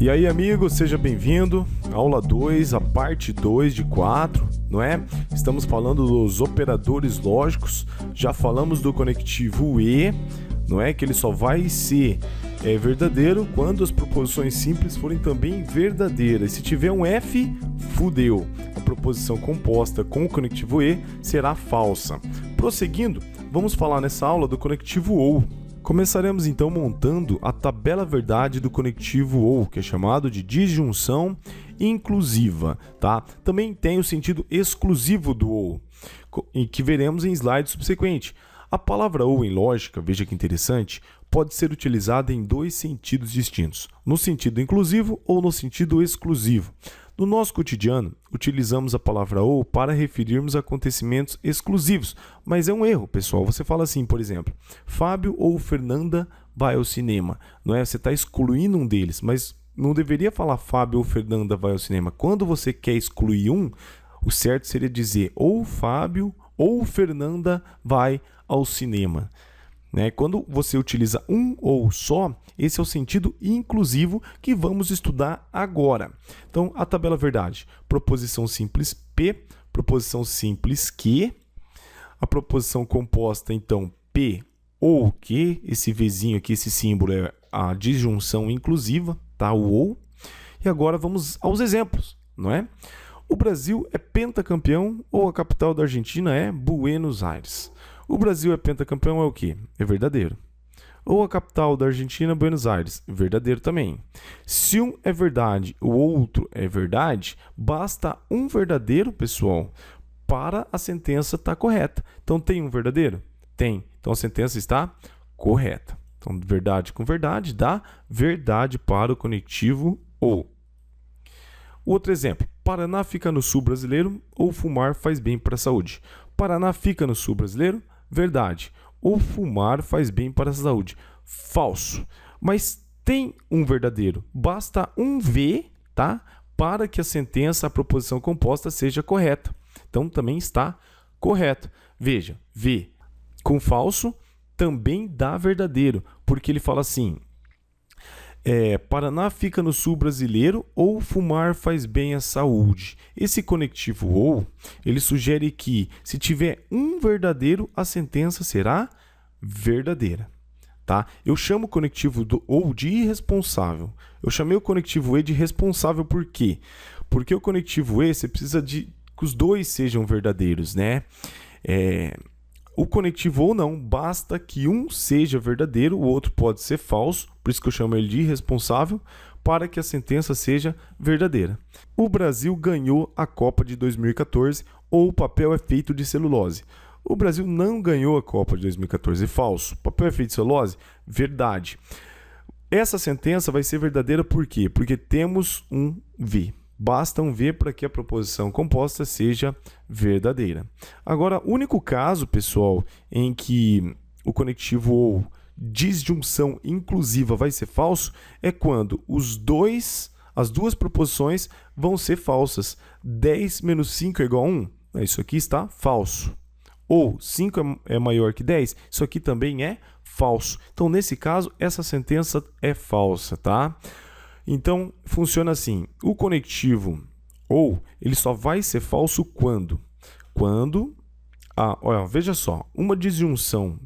E aí, amigo, seja bem-vindo. Aula 2, a parte 2 de 4, não é? Estamos falando dos operadores lógicos. Já falamos do conectivo e, não é? Que ele só vai ser verdadeiro quando as proposições simples forem também verdadeiras. Se tiver um F, fudeu. A proposição composta com o conectivo e será falsa. Prosseguindo, vamos falar nessa aula do conectivo ou. Começaremos então montando a tabela verdade do conectivo ou, que é chamado de disjunção inclusiva, tá? Também tem o sentido exclusivo do ou, que veremos em slide subsequente. A palavra ou em lógica, veja que interessante, pode ser utilizada em dois sentidos distintos, no sentido inclusivo ou no sentido exclusivo. No nosso cotidiano, utilizamos a palavra ou para referirmos a acontecimentos exclusivos, mas é um erro, pessoal. Você fala assim, por exemplo, Fábio ou Fernanda vai ao cinema, não é? Você está excluindo um deles, mas não deveria falar Fábio ou Fernanda vai ao cinema. Quando você quer excluir um, o certo seria dizer ou Fábio ou Fernanda vai ao cinema. Quando você utiliza um ou só, esse é o sentido inclusivo que vamos estudar agora. Então, a tabela verdade, proposição simples P, proposição simples que, a proposição composta, então, P ou que, esse Vzinho aqui, esse símbolo é a disjunção inclusiva, tá? O ou. E agora vamos aos exemplos, não é? O Brasil é pentacampeão ou a capital da Argentina é Buenos Aires. O Brasil é pentacampeão é o quê? É verdadeiro. Ou a capital da Argentina, Buenos Aires. Verdadeiro também. Se um é verdade, o outro é verdade, basta um verdadeiro, pessoal, para a sentença estar correta. Então, tem um verdadeiro? Tem. Então, a sentença está correta. Então, verdade com verdade dá verdade para o conectivo ou. Outro exemplo. Paraná fica no sul brasileiro ou fumar faz bem para a saúde? Paraná fica no sul brasileiro? Verdade. Ou fumar faz bem para a saúde? Falso. Mas tem um verdadeiro. Basta um V, tá? Para que a sentença, a proposição composta seja correta. Então, também está correto. Veja, V com falso também dá verdadeiro, porque ele fala assim, Paraná fica no sul brasileiro ou fumar faz bem à saúde. Esse conectivo ou, ele sugere que se tiver um verdadeiro, a sentença será verdadeira. Tá? Eu chamo o conectivo do ou de irresponsável. Eu chamei o conectivo e de responsável por quê? Porque o conectivo e, você precisa de que os dois sejam verdadeiros, né? O conectivo ou não, basta que um seja verdadeiro, o outro pode ser falso, por isso que eu chamo ele de irresponsável, para que a sentença seja verdadeira. O Brasil ganhou a Copa de 2014 ou o papel é feito de celulose. O Brasil não ganhou a Copa de 2014, falso. O papel é feito de celulose? Verdade. Essa sentença vai ser verdadeira por quê? Porque temos um V. Basta um V para que a proposição composta seja verdadeira. Agora, o único caso, pessoal, em que o conectivo ou disjunção inclusiva vai ser falso é quando as duas proposições vão ser falsas. 10 menos 5 é igual a 1? Isso aqui está falso. Ou 5 é maior que 10? Isso aqui também é falso. Então, nesse caso, essa sentença é falsa, tá? Então, funciona assim, o conectivo ou, ele só vai ser falso quando, veja só, uma disjunção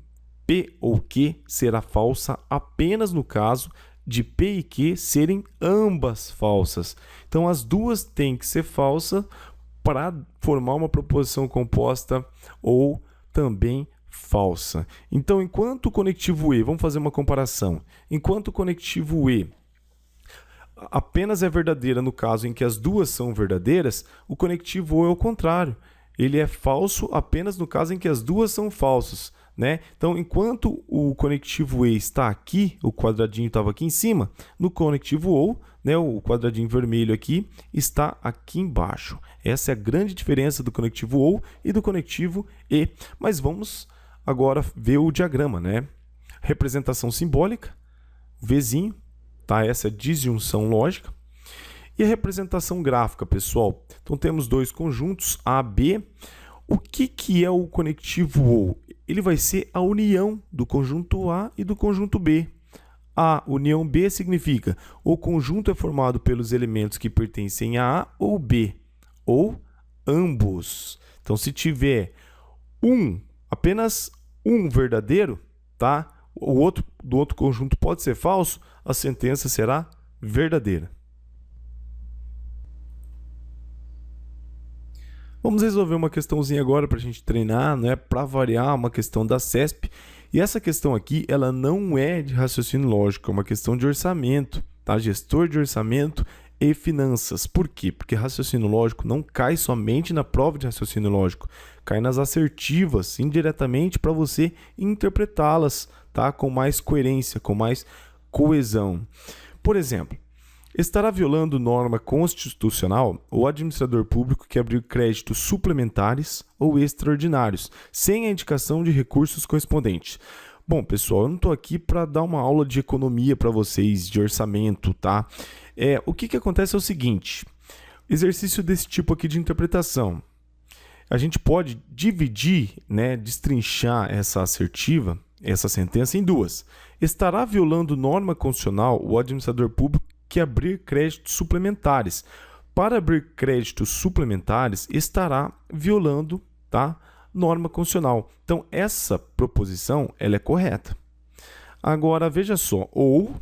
P ou Q será falsa apenas no caso de P e Q serem ambas falsas. Então, as duas têm que ser falsas para formar uma proposição composta ou também falsa. Então, enquanto o conectivo E, vamos fazer uma comparação, enquanto o conectivo E apenas é verdadeira no caso em que as duas são verdadeiras, o conectivo ou é o contrário. Ele é falso apenas no caso em que as duas são falsas, né? Então, enquanto o conectivo e está aqui, o quadradinho estava aqui em cima, no conectivo ou, né, o quadradinho vermelho aqui está aqui embaixo. Essa é a grande diferença do conectivo ou e do conectivo e. Mas vamos agora ver o diagrama, né? Representação simbólica, Vzinho. Tá? Essa é a disjunção lógica. E a representação gráfica, pessoal? Então, temos dois conjuntos, A, B. O que é o conectivo ou? Ele vai ser a união do conjunto A e do conjunto B. A união B significa o conjunto é formado pelos elementos que pertencem a A ou B, ou ambos. Então, se tiver apenas um verdadeiro, tá? O outro do outro conjunto pode ser falso, a sentença será verdadeira. Vamos resolver uma questãozinha agora para a gente treinar, né? Para variar, uma questão da CESP. E essa questão aqui, ela não é de raciocínio lógico, é uma questão de orçamento, tá? Gestor de orçamento e finanças. Por quê? Porque raciocínio lógico não cai somente na prova de raciocínio lógico, cai nas assertivas, indiretamente para você interpretá-las, tá? Com mais coerência, com mais coesão. Por exemplo, estará violando norma constitucional o administrador público que abrir créditos suplementares ou extraordinários, sem a indicação de recursos correspondentes. Bom, pessoal, eu não estou aqui para dar uma aula de economia para vocês, de orçamento, tá? O que acontece é o seguinte, exercício desse tipo aqui de interpretação. A gente pode dividir, né, destrinchar essa assertiva, essa sentença em duas. Estará violando norma constitucional o administrador público que abrir créditos suplementares. Para abrir créditos suplementares, estará violando, tá, norma constitucional. Então, essa proposição ela é correta. Agora, veja só, ou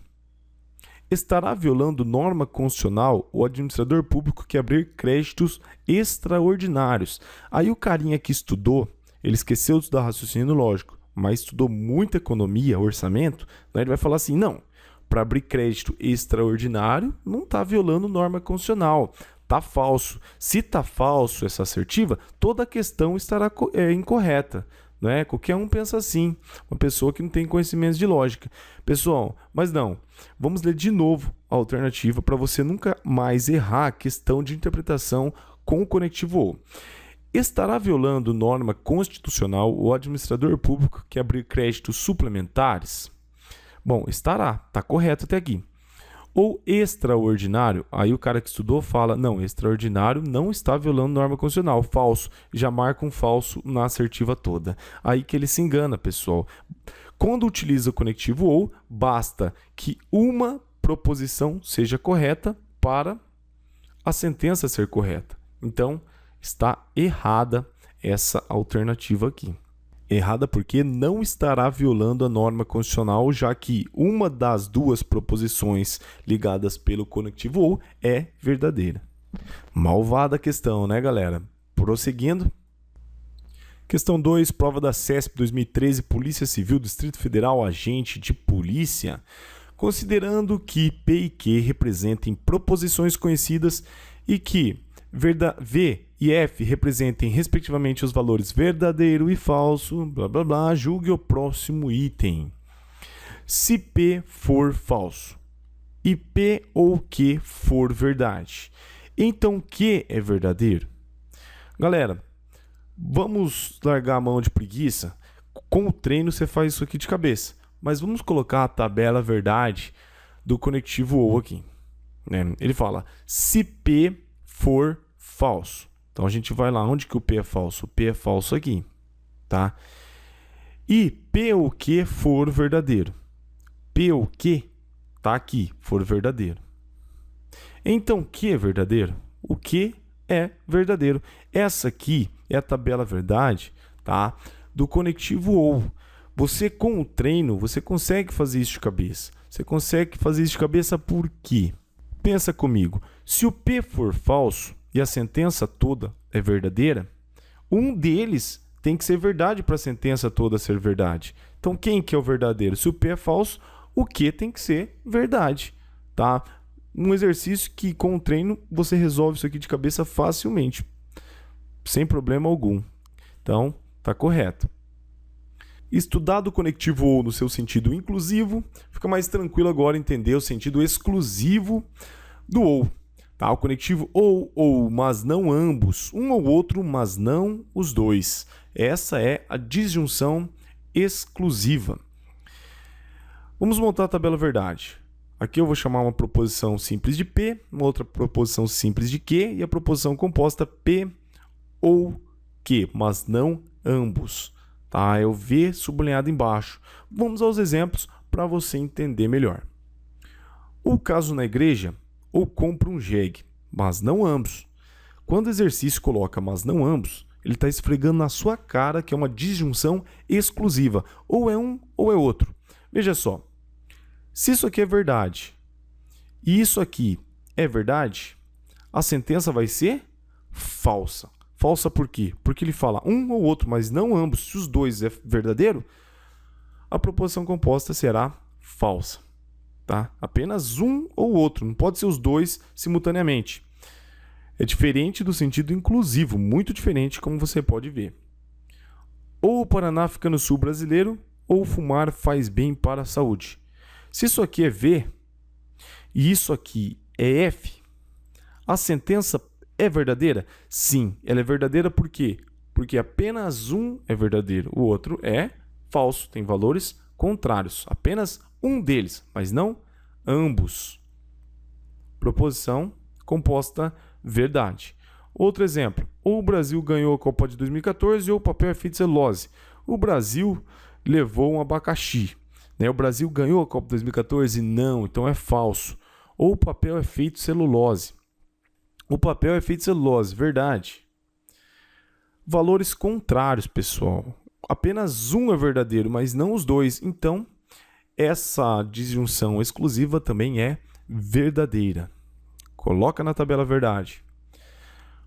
estará violando norma constitucional o administrador público que abrir créditos extraordinários. Aí o carinha que estudou, ele esqueceu de estudar raciocínio lógico, mas estudou muita economia, orçamento, né, ele vai falar assim, não, para abrir crédito extraordinário, não está violando norma constitucional, está falso. Se está falso essa assertiva, toda a questão estará incorreta. Né? Qualquer um pensa assim, uma pessoa que não tem conhecimentos de lógica. Pessoal, mas não, vamos ler de novo a alternativa para você nunca mais errar a questão de interpretação com o conectivo ou. Estará violando norma constitucional o administrador público que abrir créditos suplementares? Bom, estará, está correto até aqui. Ou extraordinário, aí o cara que estudou fala, não, extraordinário não está violando norma constitucional, falso, já marca um falso na assertiva toda. Aí que ele se engana, pessoal. Quando utiliza o conectivo ou, basta que uma proposição seja correta para a sentença ser correta. Então, está errada essa alternativa aqui. Errada porque não estará violando a norma constitucional, já que uma das duas proposições ligadas pelo conectivo ou é verdadeira. Malvada a questão, né, galera? Prosseguindo. Questão 2, prova da CESP 2013, Polícia Civil, Distrito Federal, agente de polícia. Considerando que P e Q representem proposições conhecidas e que V e F representem respectivamente os valores verdadeiro e falso, blá blá blá, julgue o próximo item. Se P for falso e P ou Q for verdade, então Q é verdadeiro? Galera, vamos largar a mão de preguiça. Com o treino você faz isso aqui de cabeça, mas vamos colocar a tabela verdade do conectivo ou aqui. Ele fala, se P for falso. Então, a gente vai lá, onde que o P é falso? O P é falso aqui, tá? E P ou Q for verdadeiro. P ou Q tá aqui, for verdadeiro. Então, Q é verdadeiro? O Q é verdadeiro. Essa aqui é a tabela verdade, tá? Do conectivo ou. Você, com o treino, você consegue fazer isso de cabeça. Você consegue fazer isso de cabeça por quê? Pensa comigo. Se o P for falso e a sentença toda é verdadeira, um deles tem que ser verdade para a sentença toda ser verdade. Então, quem que é o verdadeiro? Se o P é falso, o Q tem que ser verdade, tá? Um exercício que, com o treino, você resolve isso aqui de cabeça facilmente, sem problema algum. Então, tá correto. Estudado o conectivo ou no seu sentido inclusivo, fica mais tranquilo agora entender o sentido exclusivo do ou. Tá? O conectivo ou, mas não ambos. Um ou outro, mas não os dois. Essa é a disjunção exclusiva. Vamos montar a tabela verdade. Aqui eu vou chamar uma proposição simples de P, uma outra proposição simples de Q e a proposição composta P ou Q, mas não ambos. Tá? É o V sublinhado embaixo. Vamos aos exemplos para para você entender melhor. O caso na igreja, ou compra um jegue, mas não ambos. Quando o exercício coloca mas não ambos, ele está esfregando na sua cara que é uma disjunção exclusiva. Ou é um ou é outro. Veja só, se isso aqui é verdade e isso aqui é verdade, a sentença vai ser falsa. Falsa por quê? Porque ele fala um ou outro, mas não ambos. Se os dois é verdadeiro, a proposição composta será falsa. Tá? Apenas um ou outro, não pode ser os dois simultaneamente. É diferente do sentido inclusivo, muito diferente, como você pode ver. Ou o Paraná fica no sul brasileiro, ou fumar faz bem para a saúde. Se isso aqui é V e isso aqui é F, a sentença é verdadeira? Sim, ela é verdadeira por quê? Porque apenas um é verdadeiro, o outro é falso, tem valores contrários. Apenas um deles, mas não ambos. Proposição composta verdade. Outro exemplo, ou o Brasil ganhou a Copa de 2014 ou o papel é feito de celulose. O Brasil levou um abacaxi. O Brasil ganhou a Copa de 2014? Não, então é falso. Ou o papel é feito de celulose. O papel é feito de celulose, verdade. Valores contrários, pessoal. Apenas um é verdadeiro, mas não os dois. Então, essa disjunção exclusiva também é verdadeira. Coloca na tabela verdade.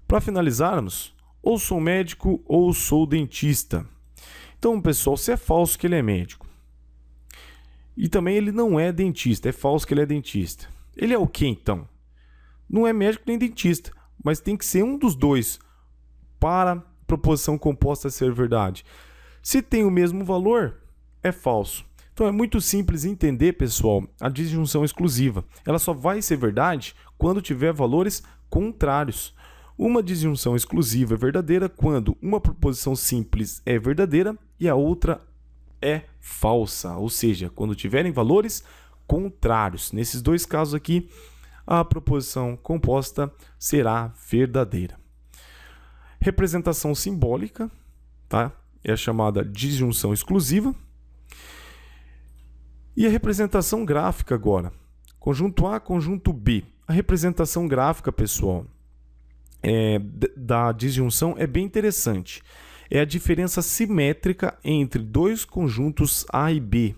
Para finalizarmos, ou sou médico ou sou dentista. Então, pessoal, se é falso que ele é médico. E também ele não é dentista, é falso que ele é dentista. Ele é o quê, então? Não é médico nem dentista, mas tem que ser um dos dois para a proposição composta ser verdade. Se tem o mesmo valor, é falso. Então é muito simples entender, pessoal, a disjunção exclusiva. Ela só vai ser verdade quando tiver valores contrários. Uma disjunção exclusiva é verdadeira quando uma proposição simples é verdadeira e a outra é falsa, ou seja, quando tiverem valores contrários. Nesses dois casos aqui, a proposição composta será verdadeira. Representação simbólica, tá? É a chamada disjunção exclusiva. E a representação gráfica agora. Conjunto A, conjunto B. A representação gráfica, pessoal, da disjunção é bem interessante. É a diferença simétrica entre dois conjuntos A e B.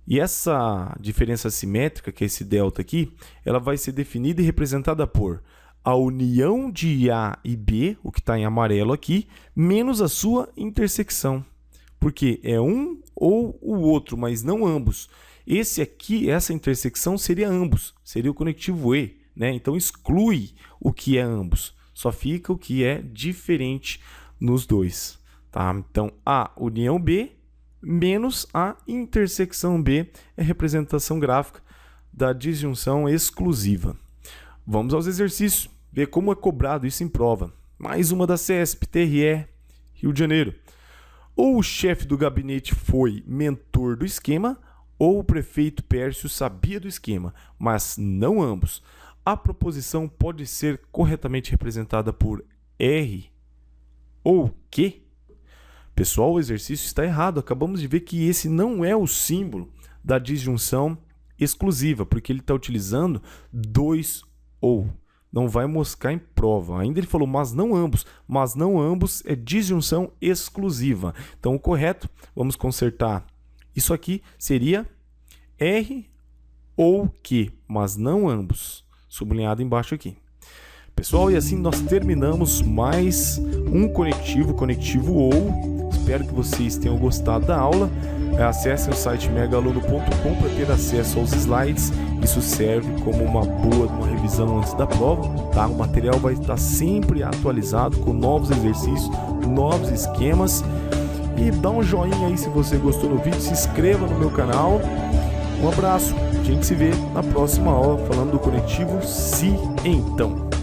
E essa diferença simétrica, que é esse delta aqui, ela vai ser definida e representada por a união de A e B, o que está em amarelo aqui, menos a sua intersecção. Porque é um ou o outro, mas não ambos. Esse aqui, essa intersecção seria ambos, seria o conectivo E, né? Então exclui o que é ambos, só fica o que é diferente nos dois. Tá? Então A união B menos a intersecção B é a representação gráfica da disjunção exclusiva. Vamos aos exercícios, ver como é cobrado isso em prova. Mais uma da CESP, TRE, Rio de Janeiro. Ou o chefe do gabinete foi mentor do esquema, ou o prefeito Pércio sabia do esquema, mas não ambos. A proposição pode ser corretamente representada por R ou Q. Pessoal, o exercício está errado. Acabamos de ver que esse não é o símbolo da disjunção exclusiva, porque ele está utilizando dois ou. Não vai moscar em prova. Ainda ele falou, mas não ambos. Mas não ambos é disjunção exclusiva. Então, o correto, vamos consertar. Isso aqui seria R ou Q, mas não ambos. Sublinhado embaixo aqui. Pessoal, e assim nós terminamos mais um conectivo OU. Espero que vocês tenham gostado da aula. Acessem o site megaaluno.com para ter acesso aos slides. Isso serve como uma boa revisão antes da prova. Tá? O material vai estar sempre atualizado com novos exercícios, novos esquemas. E dá um joinha aí se você gostou do vídeo. Se inscreva no meu canal. Um abraço. A gente se vê na próxima aula falando do conectivo Se Então.